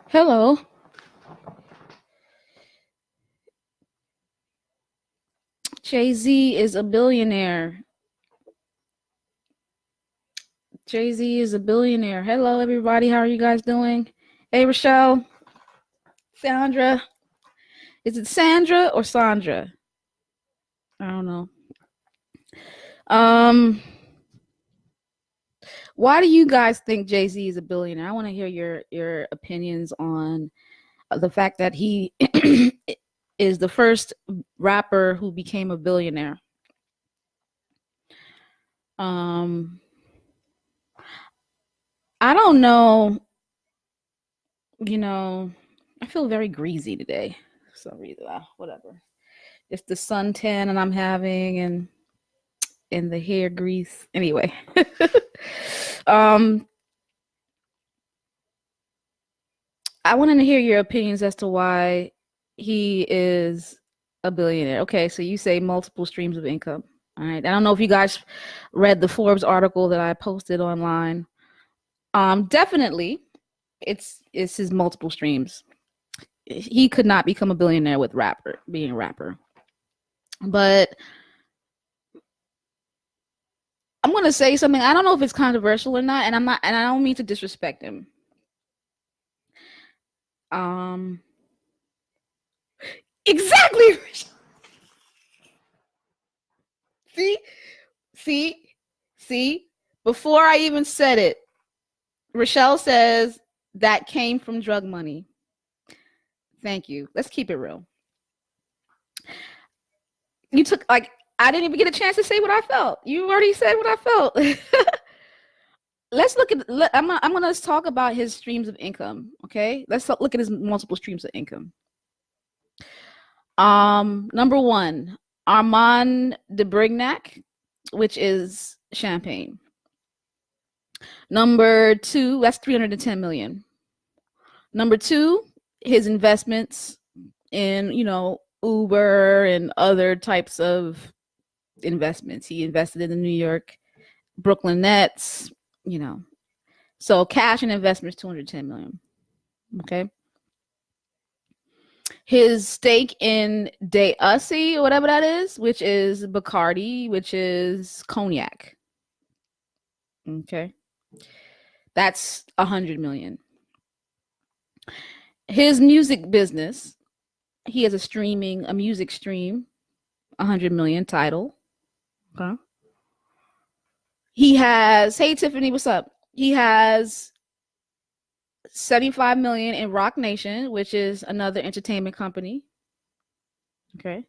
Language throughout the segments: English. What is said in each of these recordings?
Hello. Jay-Z is a billionaire. Jay-Z is a billionaire. Hello, everybody. How are you guys doing? Hey, Rochelle. Sandra. Is it Sandra or Sandra? I don't know. Um, why do you guys think Jay-Z is a billionaire? I want to hear your opinions on the fact that he is the first rapper who became a billionaire. Um, I don't know. You know, I feel very greasy today. For some reason, whatever. It's the suntan and I'm having and the hair grease. Anyway, um, I wanted to hear your opinions as to why he is a billionaire. Okay, so you say multiple streams of income. All right. I don't know if you guys read the Forbes article that I posted online. Definitely, it's his multiple streams. He could not become a billionaire with being a rapper. But I'm gonna say something. I don't know if it's controversial or not, and I'm not, and I don't mean to disrespect him. Um, exactly. see, see, see. Before I even said it, Rochelle says that came from drug money. Thank you. Let's keep it real. You took like I didn't even get a chance to say what I felt. You already said what I felt. Let's look at. I'm gonna talk about his streams of income. Okay, let's look at his multiple streams of income. Number one, Armand de Brignac, which is champagne. Number two, that's 310 million. Number two, his investments in, Uber and other types of investments. He invested in the New York Brooklyn Nets, you know. So cash and investments 210 million. Okay. His stake in De Ussie, or whatever that is, which is Bacardi, which is cognac. Okay. That's 100 million. His music business, he has a music stream, 100 million title. Okay. He has, hey Tiffany, what's up? He has 75 million in Rock Nation, which is another entertainment company. Okay.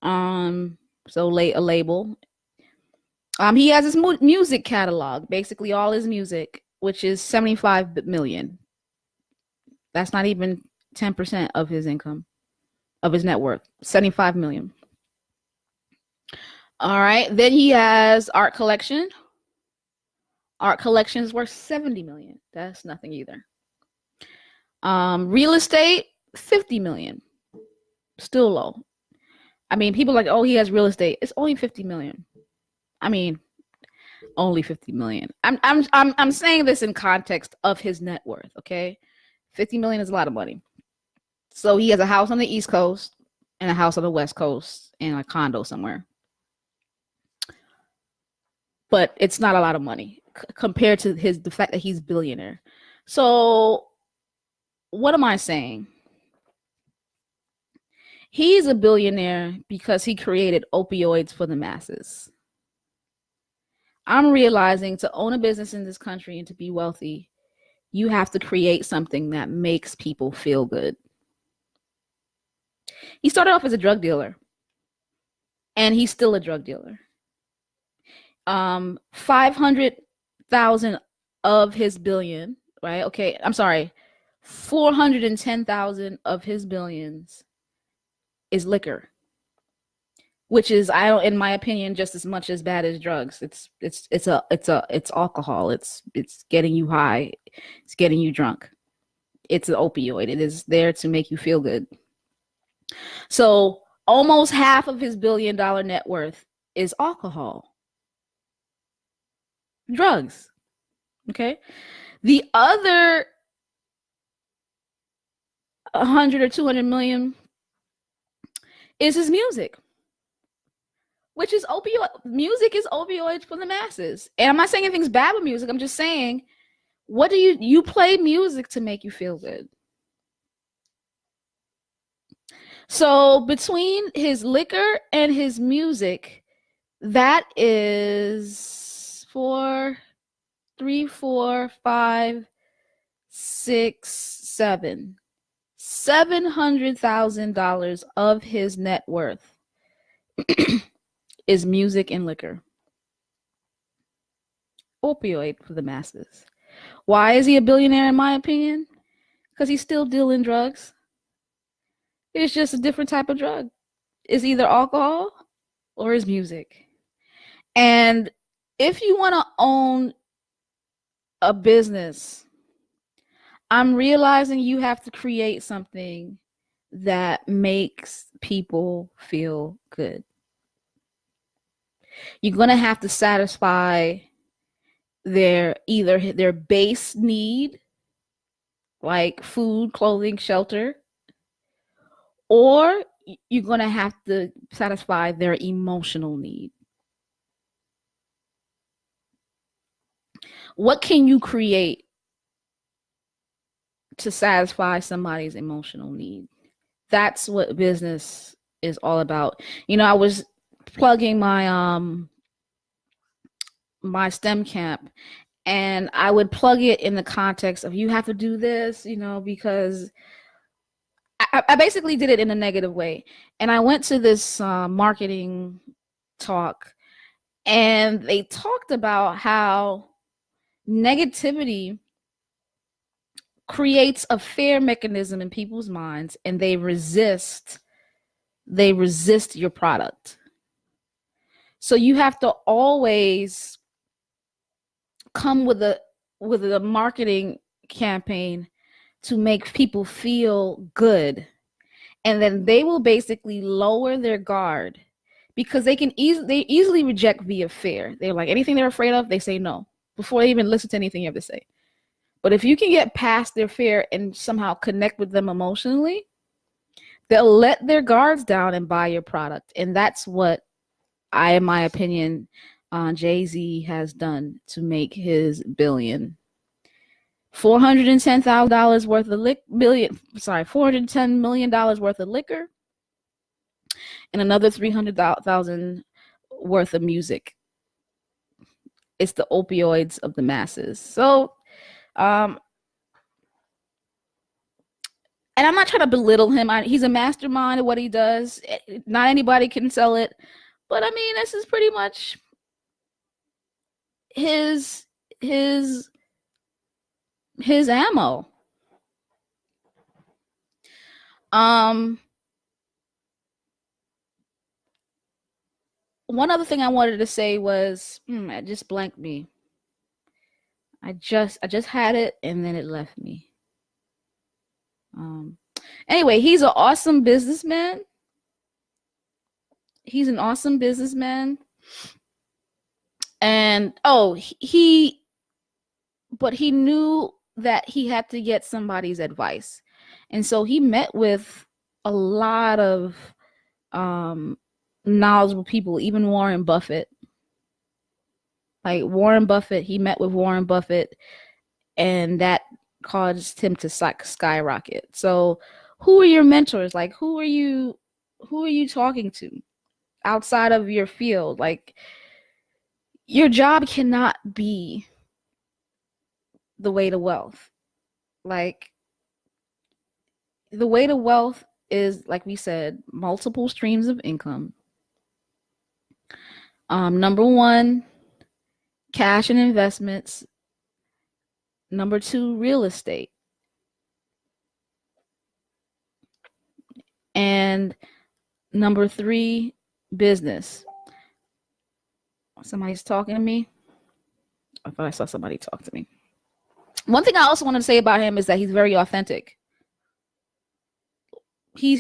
So a label. He has his music catalog, basically all his music, which is 75 million. That's not even 10% of his income, of his net worth. 75 million. All right. Then he has art collection. Art collection is worth 70 million. That's nothing either. Real estate, 50 million. Still low. I mean, people are like, oh, he has real estate. It's only 50 million. I mean, only 50 million. I'm saying this in context of his net worth, okay? 50 million is a lot of money. So he has a house on the East Coast and a house on the West Coast and a condo somewhere. But it's not a lot of money compared to the fact that he's a billionaire. So what am I saying? He's a billionaire because he created opioids for the masses. I'm realizing to own a business in this country and to be wealthy, you have to create something that makes people feel good. He started off as a drug dealer, and he's still a drug dealer. 500,000 of his billion, right? Okay, I'm sorry, 410,000 of his billions is liquor, which is, in my opinion, just as much as bad as drugs. It's alcohol. It's getting you high. It's getting you drunk. It's an opioid. It is there to make you feel good. So almost half of his $1 billion net worth is alcohol, drugs. Okay. The other 100 or 200 million is his music, which is opioid. Music is opioids for the masses. And I'm not saying anything's bad with music. I'm just saying, what do you play music to make you feel good? So between his liquor and his music, that is 3, 4, 5, 6, 7. $700,000 of his net worth is music and liquor. Opioid for the masses. Why is he a billionaire, in my opinion? Because he's still dealing drugs. It's just a different type of drug. It's either alcohol or his music. And if you want to own a business, I'm realizing you have to create something that makes people feel good. You're going to have to satisfy either their base need, like food, clothing, shelter, or you're going to have to satisfy their emotional need. What can you create to satisfy somebody's emotional need? That's what business is all about. I was plugging my STEM camp, and I would plug it in the context of you have to do this, because I basically did it in a negative way. And I went to this marketing talk, and they talked about how negativity creates a fear mechanism in people's minds, and they resist your product. So you have to always come with a marketing campaign to make people feel good, and then they will basically lower their guard, because they easily reject via fear. They're like, anything they're afraid of, they say no before they even listen to anything you have to say. But if you can get past their fear and somehow connect with them emotionally, they'll let their guards down and buy your product. And that's what in my opinion, Jay-Z has done to make his billion. $410,000 worth of $410 million worth of liquor, and another 300,000 worth of music. It's the opioids of the masses. So, and I'm not trying to belittle him. He's a mastermind of what he does. Not anybody can sell it, but I mean, this is pretty much his ammo. One other thing I wanted to say was, it just blanked me. I just had it and then it left me. Anyway, he's an awesome businessman. He's an awesome businessman. And he knew that he had to get somebody's advice. And so he met with a lot of knowledgeable people, even Warren Buffett. Like Warren Buffett, he met with Warren Buffett, and that caused him to skyrocket. So who are your mentors? Like, who are you talking to outside of your field? Like, your job cannot be the way to wealth. Like, the way to wealth is, like we said, multiple streams of income. Number 1, cash and investments. Number 2, real estate. And number 3, business. Somebody's talking to me. I thought I saw somebody talk to me. One thing I also want to say about him is that he's very authentic. He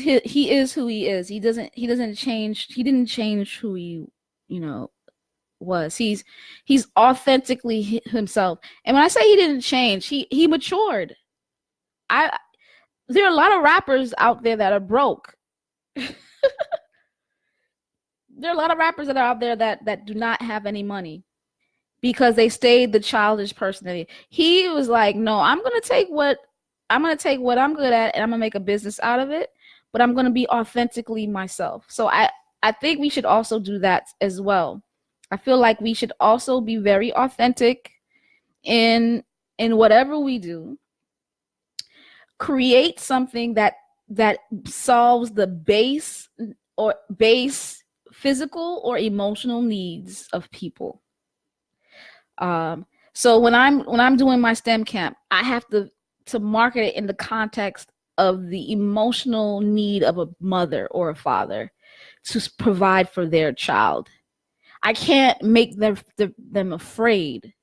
is who he is. He doesn't change. He didn't change who he, was. He's authentically himself. And when I say he didn't change, he matured. There are a lot of rappers out there that are broke. There are a lot of rappers that are out there that do not have any money because they stayed the childish person. He was like, no, I'm gonna take what I'm good at and I'm gonna make a business out of it, but I'm gonna be authentically myself. So I think we should also do that as well. I feel like we should also be very authentic in whatever we do. Create something that solves the base physical or emotional needs of people. So when I'm doing my STEM camp, I have to market it in the context of the emotional need of a mother or a father to provide for their child. I can't make them afraid.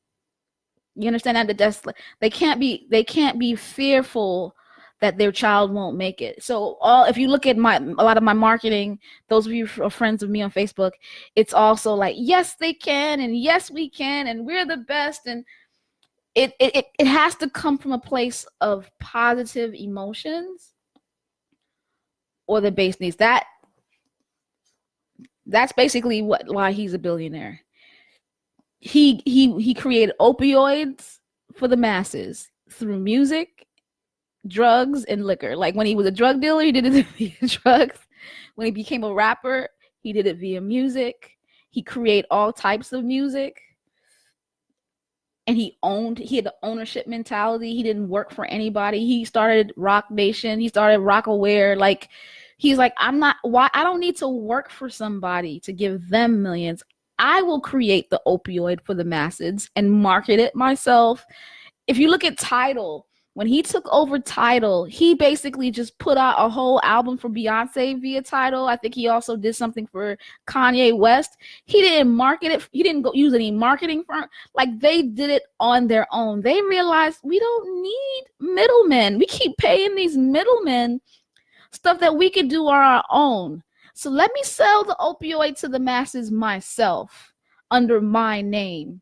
You understand that they can't be fearful that their child won't make it. So if you look at a lot of my marketing, those of you who are friends of me on Facebook, it's also like, yes, they can, and yes, we can, and we're the best. And it has to come from a place of positive emotions or the base needs. That's basically why he's a billionaire. He created opioids for the masses through music, drugs, and liquor. Like when he was a drug dealer, he did it via drugs. When he became a rapper, he did it via music. He created all types of music. And he had the ownership mentality. He didn't work for anybody. He started Rock Nation. He started Rock Aware. Like, he's like, I don't need to work for somebody to give them millions. I will create the opioid for the masses and market it myself. If you look at Tidal, when he took over Tidal, he basically just put out a whole album for Beyonce via Tidal. I think he also did something for Kanye West. He didn't market it. He didn't go use any marketing firm. Like, they did it on their own. They realized we don't need middlemen. We keep paying these middlemen stuff that we could do on our own. So let me sell the opioid to the masses myself under my name.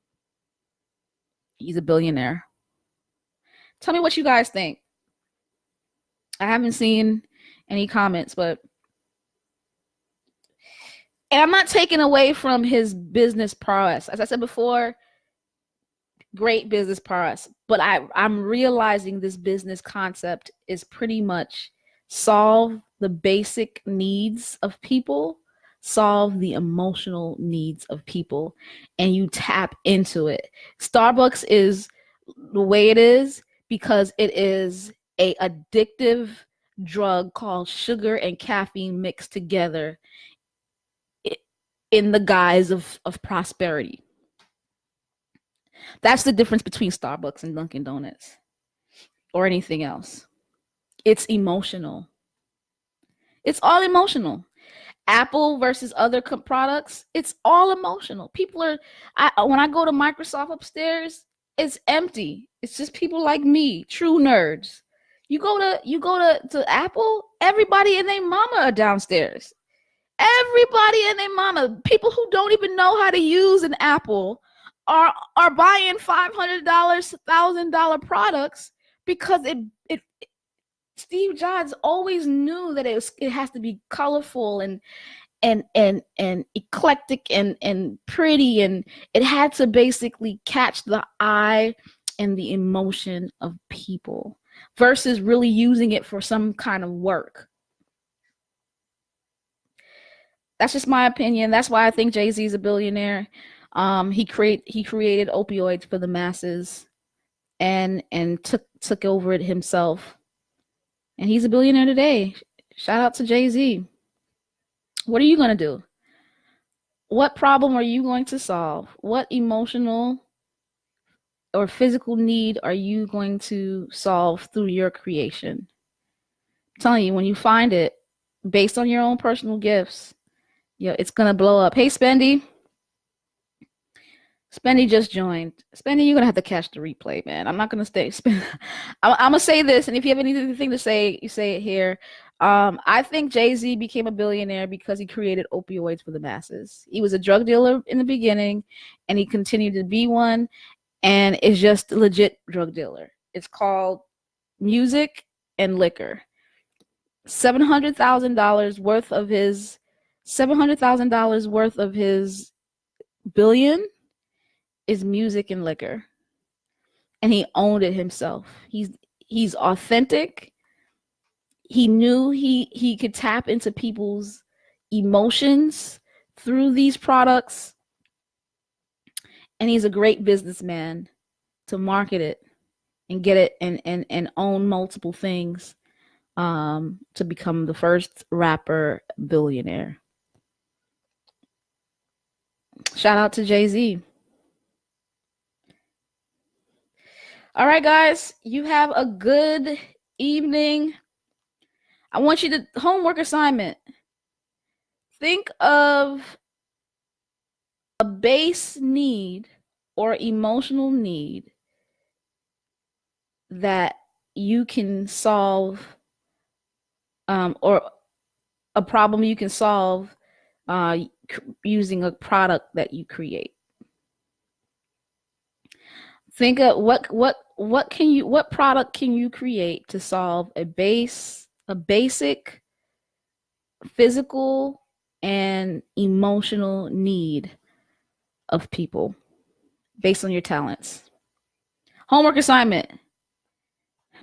He's a billionaire. Tell me what you guys think. I haven't seen any comments, and I'm not taking away from his business prowess. As I said before, great business prowess, but I'm realizing this business concept is pretty much solve the basic needs of people, solve the emotional needs of people, and you tap into it. Starbucks is the way it is because it is a addictive drug called sugar and caffeine mixed together in the guise of prosperity. That's the difference between Starbucks and Dunkin' Donuts or anything else. It's emotional. It's all emotional. Apple versus other products, it's all emotional. When I go to Microsoft upstairs, it's empty. It's just people like me, true nerds. You go to Apple, everybody and their mama are downstairs. Everybody and their mama, people who don't even know how to use an Apple are buying $500, $1,000 products because it Steve Jobs always knew that it has to be colorful and eclectic and pretty, and it had to basically catch the eye and the emotion of people versus really using it for some kind of work. That's just my opinion. That's why I think Jay-Z is a billionaire. He created opioids for the masses and took over it himself. And he's a billionaire today. Shout out to Jay-Z. What are you going to do? What problem are you going to solve? What emotional or physical need are you going to solve through your creation? I'm telling you, when you find it based on your own personal gifts, it's going to blow up. Hey, Spendy. Spendy just joined. Spendy, you're going to have to catch the replay, man. I'm not going to stay. I'm going to say this, and if you have anything to say, you say it here. I think Jay-Z became a billionaire because he created opioids for the masses. He was a drug dealer in the beginning, and he continued to be one, and is just a legit drug dealer. It's called music and liquor. $700,000 worth of his $700,000 worth of his billion is music and liquor, and he owned it himself. He's authentic. He knew he could tap into people's emotions through these products, and he's a great businessman to market it and get it and own multiple things, to become the first rapper billionaire. Shout out to Jay-Z. All right, guys, you have a good evening. I want you to homework assignment. Think of a base need or emotional need that you can solve, or a problem you can solve using a product that you create. Think of what product can you create to solve a basic physical and emotional need of people based on your talents. Homework assignment.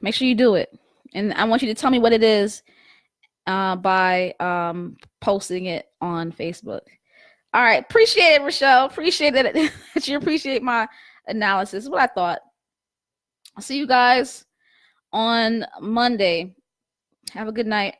Make sure you do it. And I want you to tell me what it is by posting it on Facebook. All right. Appreciate it, Rochelle. Appreciate that you appreciate my analysis. What I thought. I'll see you guys on Monday. Have a good night.